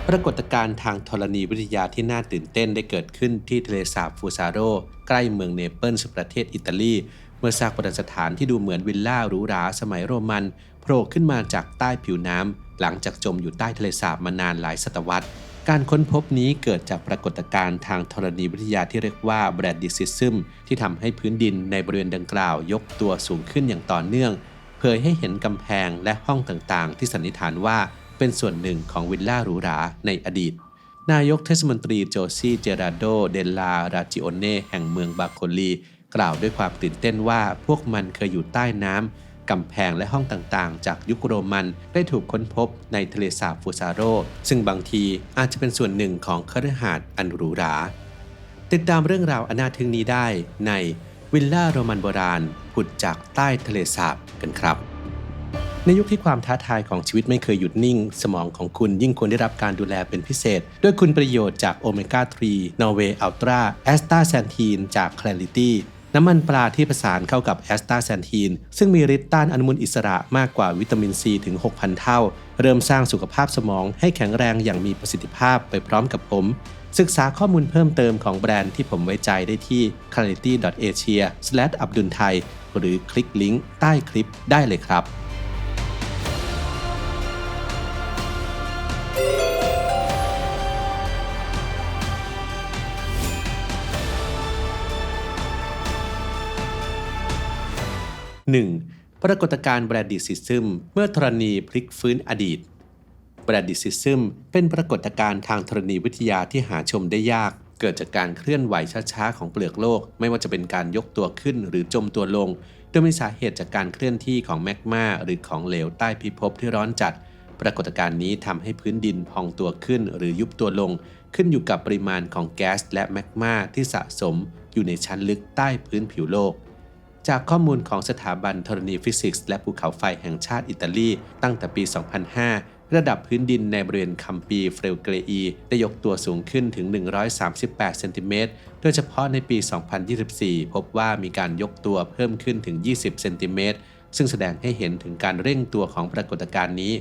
ปรากฏการณ์ทางธรณีวิทยาที่น่าตื่นเต้นได้เกิดขึ้นที่ทะเลสาบฟูซาโรใกล้เมืองเนเปิลส์ประเทศอิตาลีเมื่อซากโบราณสถานที่ดูเหมือนวิลล่าหรูหราสมัยโรมันโผล่ขึ้นมาจากใต้ผิวน้ำหลังจากจมอยู่ใต้ทะเลสาบมานานหลายศตวรรษการค้นพบนี้เกิดจากปรากฏการณ์ทางธรณีวิทยาที่เรียกว่าแบรดดิซิซึมที่ทำให้พื้นดินในบริเวณดังกล่าวยกตัวสูงขึ้นอย่างต่อเนื่องเผยให้เห็นกำแพงและห้องต่างๆที่สันนิษฐานว่าเป็นส่วนหนึ่งของวิลล่าหรูหราในอดีตนายกเทศมนตรีโจซี่เจราโดเดลลาราจิโอเน่แห่งเมืองบาโคลีกล่าวด้วยความตื่นเต้นว่าพวกมันเคยอยู่ใต้น้ำกำแพงและห้องต่างๆจากยุคโรมันได้ถูกค้นพบในทะเลสาบฟูซาโรซึ่งบางทีอาจจะเป็นส่วนหนึ่งของคฤหาสน์อันหรูหราติดตามเรื่องราวอันน่าทึ่งนี้ได้ในวิลล่าโรมันโบราณผุดจากใต้ทะเลสาบกันครับในยุคที่ความท้าทายของชีวิตไม่เคยหยุดนิ่งสมองของคุณยิ่งควรได้รับการดูแลเป็นพิเศษด้วยคุณประโยชน์จากโอเมก้า 3 นอร์เวย์อัลตร้าแอสตาแซนทีนจาก Clarity น้ำมันปลาที่ผสานเข้ากับแอสตาแซนทีนซึ่งมีฤทธิ์ต้านอนุมูลอิสระมากกว่าวิตามินซีถึง 6,000 เท่าเริ่มสร้างสุขภาพสมองให้แข็งแรงอย่างมีประสิทธิภาพไปพร้อมกับผมศึกษาข้อมูลเพิ่มเติมของแบรนด์ที่ผมไว้ใจได้ที่ clarity.asia/abdulthai หรือคลิกลิงก์ใต้คลิปได้เลยครับ 1. ปรากฏการณ์แบรดดิซิซึมเมื่อธรณีพลิกฟื้นอดีตแบรดดิซิซึมเป็นปรากฏการณ์ทางธรณีวิทยาที่หาชมได้ยากเกิดจากการเคลื่อนไหวช้าๆของเปลือกโลกไม่ว่าจะเป็นการยกตัวขึ้นหรือจมตัวลงโดยมีสาเหตุจากการเคลื่อนที่ของแมกมาหรือของเหลวใต้พิภพที่ร้อนจัดปรากฏการณ์นี้ทำให้พื้นดินพองตัวขึ้นหรือยุบตัวลงขึ้นอยู่กับปริมาณของแก๊สและแมกมาที่สะสมอยู่ในชั้นลึกใต้พื้นผิวโลกจากข้อมูลของสถาบันธรณีฟิสิกส์และภูเขาไฟแห่งชาติอิตาลีตั้งแต่ปี 2005 ระดับพื้นดินในบริเวณคัมปีเฟรเกรอีได้ยกตัวสูงขึ้นถึง 138 เซนติเมตรโดยเฉพาะในปี 2024 พบว่ามีการยกตัวเพิ่มขึ้นถึง 20 เซนติเมตรซึ่งแสดงให้เห็นถึงการเร่งตัวของปรากฏการณ์นี้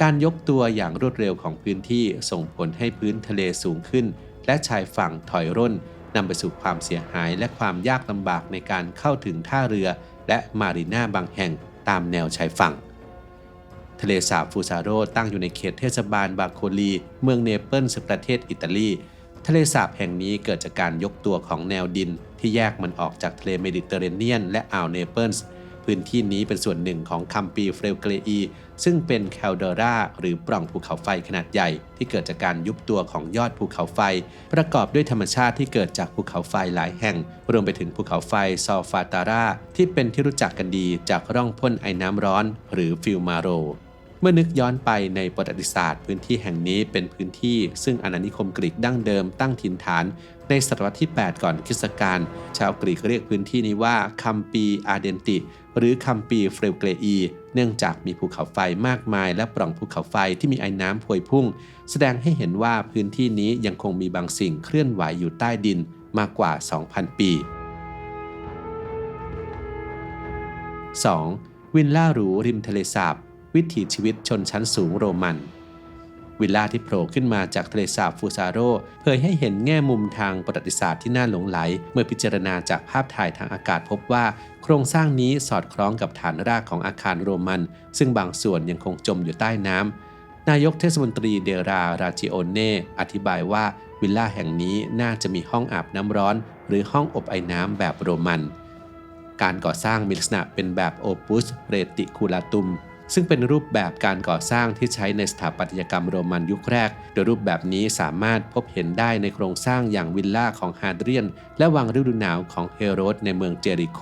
การยกตัวอย่างรวดเร็วของพื้นที่ส่งผลให้พื้นทะเลสูงขึ้นและชายฝั่งถอยร่นนำไปสู่ความเสียหายและความยากลำบากในการเข้าถึงท่าเรือและมารีนาบางแห่งตามแนวชายฝั่งทะเลสาบฟูซาโรตั้งอยู่ในเขตเทศบาลบาโคลีเมืองเนเปิลส์ประเทศอิตาลีทะเลสาบแห่งนี้เกิดจากการยกตัวของแนวดินที่แยกมันออกจากทะเลเมดิเตอร์เรเนียนและอ่าวเนเปิลส์พื้นที่นี้เป็นส่วนหนึ่งของคัมปีเฟรเกรอีซึ่งเป็นแคลเดราหรือปล่องภูเขาไฟขนาดใหญ่ที่เกิดจากการยุบตัวของยอดภูเขาไฟประกอบด้วยธรรมชาติที่เกิดจากภูเขาไฟหลายแห่งรวมไปถึงภูเขาไฟซอลฟาตาราที่เป็นที่รู้จักกันดีจากร่องพ่นไอน้ำร้อนหรือฟิลมาโรเมื่อนึกย้อนไปในประวัติศาสตร์พื้นที่แห่งนี้เป็นพื้นที่ซึ่งอาณานิคมกรีกดั้งเดิมตั้งถิ่นฐานในศตวรรษที่ 8 ก่อนคริสตกาลชาวกรีกเรียกพื้นที่นี้ว่าคัมปีอาร์เดนติหรือคัมปีเฟรเกรอีเนื่องจากมีภูเขาไฟมากมายและปล่องภูเขาไฟที่มีไอน้ำพวยพุ่งแสดงให้เห็นว่าพื้นที่นี้ยังคงมีบางสิ่งเคลื่อนไหวอยู่ใต้ดินมากกว่า 2,000 ปี 2. วิลล่าหรูริมทะเลสาบวิถีชีวิตชนชั้นสูงโรมันวิลล่าที่โผล่ขึ้นมาจากทะเลสาบฟูซาโรเผยให้เห็นแง่มุมทางประวัติศาสตร์ที่น่าหลงไหลเมื่อพิจารณาจากภาพถ่ายทางอากาศพบว่าโครงสร้างนี้สอดคล้องกับฐานรากของอาคารโรมันซึ่งบางส่วนยังคงจมอยู่ใต้น้ำนายกเทศมนตรีเดราจิโอเน่อธิบายว่าวิลล่าแห่งนี้น่าจะมีห้องอาบน้ำร้อนหรือห้องอบไอน้ำแบบโรมันการก่อสร้างมีลักษณะเป็นแบบโอปุสเรติคูลาตุมซึ่งเป็นรูปแบบการก่อสร้างที่ใช้ในสถาปัตยกรรมโรมันยุคแรกโดยรูปแบบนี้สามารถพบเห็นได้ในโครงสร้างอย่างวิลล่าของฮาเดรียนและวังฤดูหนาวของเฮโรดในเมืองเจริโค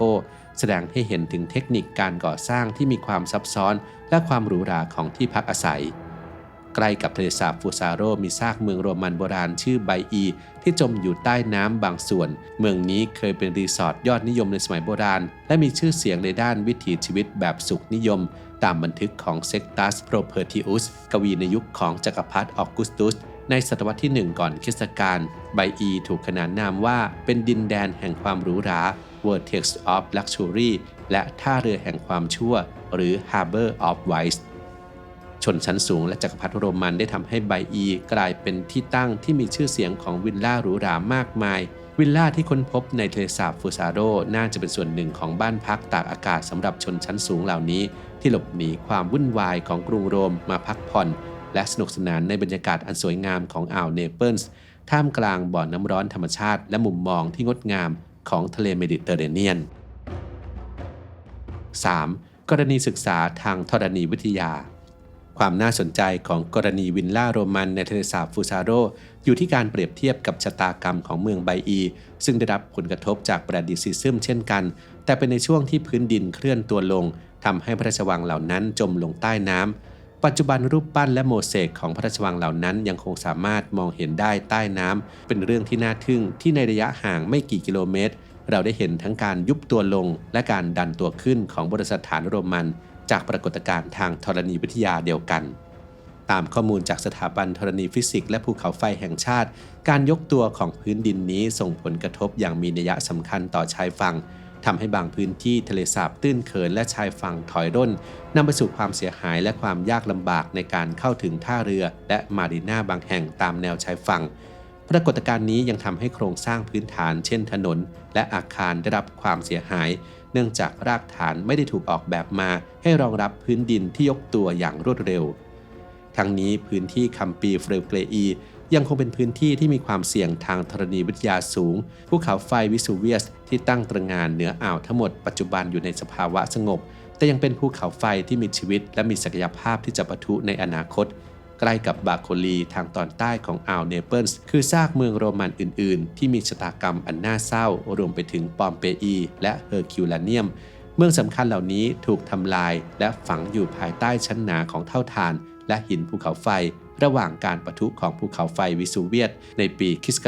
แสดงให้เห็นถึงเทคนิคการก่อสร้างที่มีความซับซ้อนและความหรูหราของที่พักอาศัยใกล้กับทะเลสาบฟูซาโรมีซากเมืองโรมันโบราณชื่อไบอีที่จมอยู่ใต้น้ำบางส่วนเมืองนี้เคยเป็นรีสอร์ทยอดนิยมในสมัยโบราณและมีชื่อเสียงในด้านวิถีชีวิตแบบสุขนิยมตามบันทึกของเซกตัสโพรเพอร์ทิอุสกวีในยุคของจักรพรรดิออกุสตุสในศตวรรษที่ 1 ก่อนคริสตกาลไบอีถูกขนานนามว่าเป็นดินแดนแห่งความหรูหรา Vortex of Luxury และท่าเรือแห่งความชั่วหรือ Harbor of Vice ชนชั้นสูงและจักรพรรดิโรมันได้ทำให้ไบอีกลายเป็นที่ตั้งที่มีชื่อเสียงของวิลล่าหรูหรามากมายวิลล่าที่ค้นพบในทะเลสาบฟูซาโรน่าจะเป็นส่วนหนึ่งของบ้านพักตากอากาศสำหรับชนชั้นสูงเหล่านี้ที่หลบหนีความวุ่นวายของกรุงโรมมาพักผ่อนและสนุกสนานในบรรยากาศอันสวยงามของอ่าวเนเปิลส์ท่ามกลางบ่อน้ำร้อนธรรมชาติและมุมมองที่งดงามของทะเลเมดิเตอร์เรเนียน 3. กรณีศึกษาทางธรณีวิทยาความน่าสนใจของกรณีวิลล่าโรมันในทะเลสาบฟูซาโรอยู่ที่การเปรียบเทียบกับชะตากรรมของเมืองไบอีซึ่งได้รับผลกระทบจากแบรดิซิซึมเช่นกันแต่เป็นในช่วงที่พื้นดินเคลื่อนตัวลงทำให้พระราชวังเหล่านั้นจมลงใต้น้ำปัจจุบันรูปปั้นและโมเสกของพระราชวังเหล่านั้นยังคงสามารถมองเห็นได้ใต้น้ำเป็นเรื่องที่น่าทึ่งที่ในระยะห่างไม่กี่กิโลเมตรเราได้เห็นทั้งการยุบตัวลงและการดันตัวขึ้นของโบราณสถานโรมันจากปรากฏการณ์ทางธรณีวิทยาเดียวกันตามข้อมูลจากสถาบันธรณีฟิสิกส์และภูเขาไฟแห่งชาติการยกตัวของพื้นดินนี้ส่งผลกระทบอย่างมีนัยสำคัญต่อชายฝั่งทำให้บางพื้นที่ทะเลสาบตื้นเขินและชายฝั่งถอยร่นนำไปสู่ความเสียหายและความยากลำบากในการเข้าถึงท่าเรือและมารีนาบางแห่งตามแนวชายฝั่งปรากฏการณ์นี้ยังทำให้โครงสร้างพื้นฐานเช่นถนนและอาคารได้รับความเสียหายเนื่องจากรากฐานไม่ได้ถูกออกแบบมาให้รองรับพื้นดินที่ยกตัวอย่างรวดเร็วทั้งนี้พื้นที่คัมปีเฟรเกรอียังคงเป็นพื้นที่ที่มีความเสี่ยงทางธรณีวิทยาสูงภูเขาไฟวิสูเวียสที่ตั้งตระหง่านเหนืออ่าวทั้งหมดปัจจุบันอยู่ในสภาวะสงบแต่ยังเป็นภูเขาไฟที่มีชีวิตและมีศักยภาพที่จะปะทุในอนาคตใกล้กับบาโคลีทางตอนใต้ของอ่าวเนเปิลส์คือซากเมืองโรมันอื่นๆที่มีชะตากรรมอันน่าเศร้ารวมไปถึงปอมเปอีและเฮอร์คิวลาเนียมเมืองสำคัญเหล่านี้ถูกทำลายและฝังอยู่ภายใต้ชั้นหนาของเท่าฐานและหินภูเขาไฟระหว่างการปะทุของภูเขาไฟวิสูเวียสในปีค.ศ. 79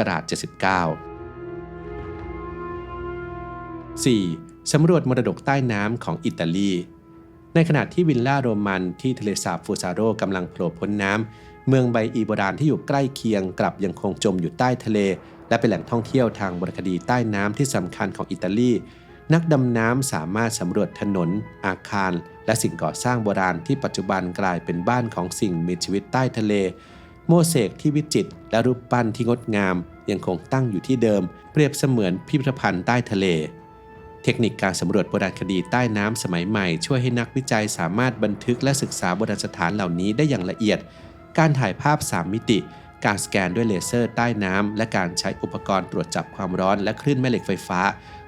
4. สำรวจมรดกใต้น้ำของอิตาลีในขณะที่วิลล่าโรมันที่ทะเลสาบฟูซาโรกำลังโผล่พ้นน้ำเมืองไบอีโบราณที่อยู่ใกล้เคียงกลับยังคงจมอยู่ใต้ทะเลและเป็นแหล่งท่องเที่ยวทางวรรณคดีใต้น้ำที่สำคัญของอิตาลีนักดำน้ำสามารถสำรวจถนนอาคารและสิ่งก่อสร้างโบราณที่ปัจจุบันกลายเป็นบ้านของสิ่งมีชีวิตใต้ทะเลโมเสกที่วิจิตรและรูปปั้นที่งดงามยังคงตั้งอยู่ที่เดิมเปรียบเสมือนพิพิธภัณฑ์ใต้ทะเลเทคนิคการสำรวจโบราณคดีใต้น้ำสมัยใหม่ช่วยให้นักวิจัยสามารถบันทึกและศึกษาโบราณสถานเหล่านี้ได้อย่างละเอียดการถ่ายภาพ3มิติการสแกนด้วยเลเซอร์ใต้น้ำและการใช้อุปกรณ์ตรวจจับความร้อนและคลื่นแม่เหล็กไฟฟ้า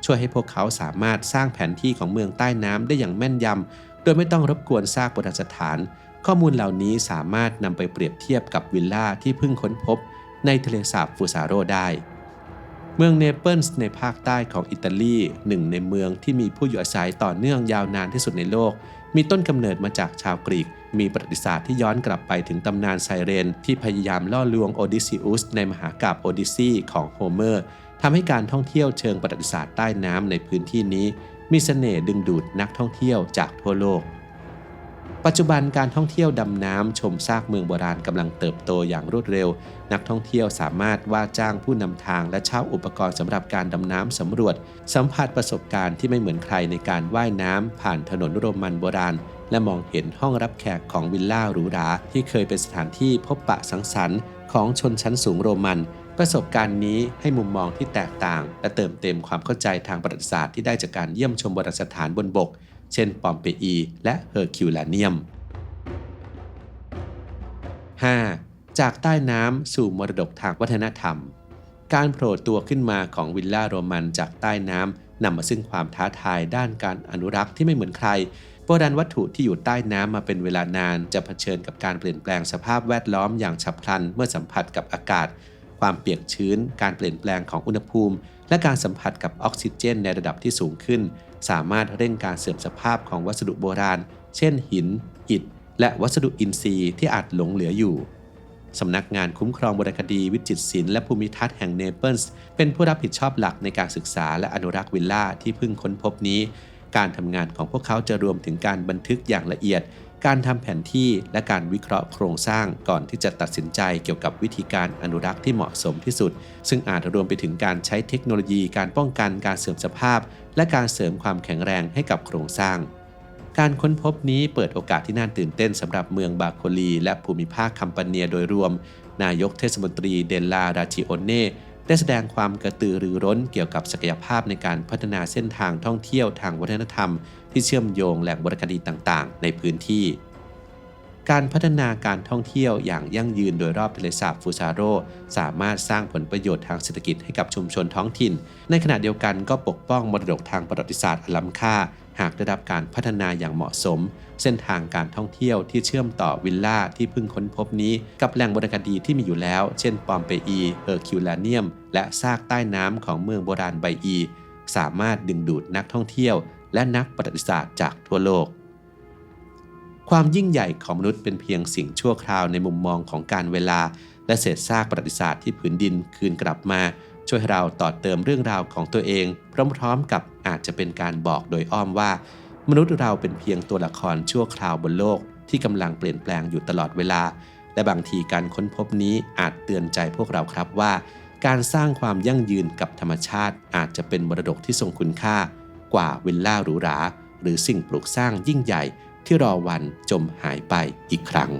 ช่วยให้พวกเขาสามารถสร้างแผนที่ของเมืองใต้น้ำได้อย่างแม่นยำโดยไม่ต้องรบกวนซากโบราณสถานข้อมูลเหล่านี้สามารถนำไปเปรียบเทียบกับวิลล่าที่เพิ่งค้นพบในทะเลสาบฟูซาโรได้เมืองเนเปิลส์ในภาคใต้ของอิตาลีหนึ่งในเมืองที่มีผู้อยู่อาศัยต่อเนื่องยาวนานที่สุดในโลกมีต้นกำเนิดมาจากชาวกรีกมีประวัติศาสตร์ที่ย้อนกลับไปถึงตำนานไซเรนที่พยายามล่อลวงโอดิซิอุสในมหากาพย์โอดิซีของโฮเมอร์ทำให้การท่องเที่ยวเชิงประวัติศาสตร์ใต้น้ำในพื้นที่นี้มีเสน่ห์ดึงดูดนักท่องเที่ยวจากทั่วโลกปัจจุบันการท่องเที่ยวดำน้ำชมซากเมืองโบราณกำลังเติบโตอย่างรวดเร็วนักท่องเที่ยวสามารถว่าจ้างผู้นำทางและเช่าอุปกรณ์สำหรับการดำน้ำสำรวจสัมผัสประสบการณ์ที่ไม่เหมือนใครในการว่ายน้ำผ่านถนนโรมันโบราณและมองเห็นห้องรับแขกของวิลล่าหรูหราที่เคยเป็นสถานที่พบปะสังสรรค์ของชนชั้นสูงโรมันประสบการณ์นี้ให้มุมมองที่แตกต่างและเติมเต็มความเข้าใจทางประวัติศาสตร์ที่ได้จากการเยี่ยมชมโบราณสถานบนบกเช่นปอมเปอีและเฮอร์คิวลาเนียม 5. จากใต้น้ำสู่มรดกทางวัฒนธรรมการโผล่ตัวขึ้นมาของวิลล่าโรมันจากใต้น้ำนำมาซึ่งความท้าทายด้านการอนุรักษ์ที่ไม่เหมือนใครโบราณวัตถุที่อยู่ใต้น้ำมาเป็นเวลานานจะเผชิญกับการเปลี่ยนแปลงสภาพแวดล้อมอย่างฉับพลันเมื่อสัมผัสกับอากาศความเปียกชื้นการเปลี่ยนแปลงของอุณหภูมิและการสัมผัสกับออกซิเจนในระดับที่สูงขึ้นสามารถเร่งการเสื่อมสภาพของวัสดุโบราณเช่นหินอิฐและวัสดุอินทรีย์ที่อาจหลงเหลืออยู่สำนักงานคุ้มครองโบราณคดีวิจิตรศิลป์และภูมิทัศน์แห่งเนเปิลส์เป็นผู้รับผิดชอบหลักในการศึกษาและอนุรักษ์วิลล่าที่เพิ่งค้นพบนี้การทำงานของพวกเขาจะรวมถึงการบันทึกอย่างละเอียดการทำแผนที่และการวิเคราะห์โครงสร้างก่อนที่จะตัดสินใจเกี่ยวกับวิธีการอนุรักษ์ที่เหมาะสมที่สุดซึ่งอาจรวมไปถึงการใช้เทคโนโลยีการป้องกันการเสื่อมสภาพและการเสริมความแข็งแรงให้กับโครงสร้าง การค้นพบนี้เปิดโอกาสที่น่าตื่นเต้นสำหรับเมืองบาโคลีและภูมิภาคคัมปาเนียโดยรวมนายกเทศมนตรีเดลลาราจิโอเน่ได้แสดงความกระตือรือร้นเกี่ยวกับศักยภาพในการพัฒนาเส้นทางท่องเที่ยวทางวัฒนธรรมที่เชื่อมโยงแหล่งบริการต่างๆในพื้นที่การพัฒนาการท่องเที่ยวอย่างยั่งยืนโดยรอบทะเลสาบฟูซาโรสามารถสร้างผลประโยชน์ทางเศรษฐกิจให้กับชุมชนท้องถิ่นในขณะเดียวกันก็ปกป้องมรดกทางประวัติศาสตร์อันล้ำค่าหากได้รับการพัฒนาอย่างเหมาะสมเส้นทางการท่องเที่ยวที่เชื่อมต่อวิลล่าที่เพิ่งค้นพบนี้กับแหล่งบริการดีที่มีอยู่แล้วเช่นปอมเปอีเฮอร์คิวลาเนียมและซากใต้น้ำของเมืองโบราณไบอีสามารถดึงดูดนักท่องเที่ยวและนักประวัติศาสตร์จากทั่วโลกความยิ่งใหญ่ของมนุษย์เป็นเพียงสิ่งชั่วคราวในมุมมองของการเวลาและเศษซากประวัติศาสตร์ที่ผืนดินคืนกลับมาช่วยให้เราต่อเติมเรื่องราวของตัวเองพร้อมๆกับอาจจะเป็นการบอกโดยอ้อมว่ามนุษย์เราเป็นเพียงตัวละครชั่วคราวบนโลกที่กำลังเปลี่ยนแปลงอยู่ตลอดเวลาและบางทีการค้นพบนี้อาจเตือนใจพวกเราครับว่าการสร้างความยั่งยืนกับธรรมชาติอาจจะเป็นมรดกที่ทรงคุณค่ากว่าวิลล่าหรูหราหรือสิ่งปลูกสร้างยิ่งใหญ่ที่รอวันจมหายไปอีกครั้ง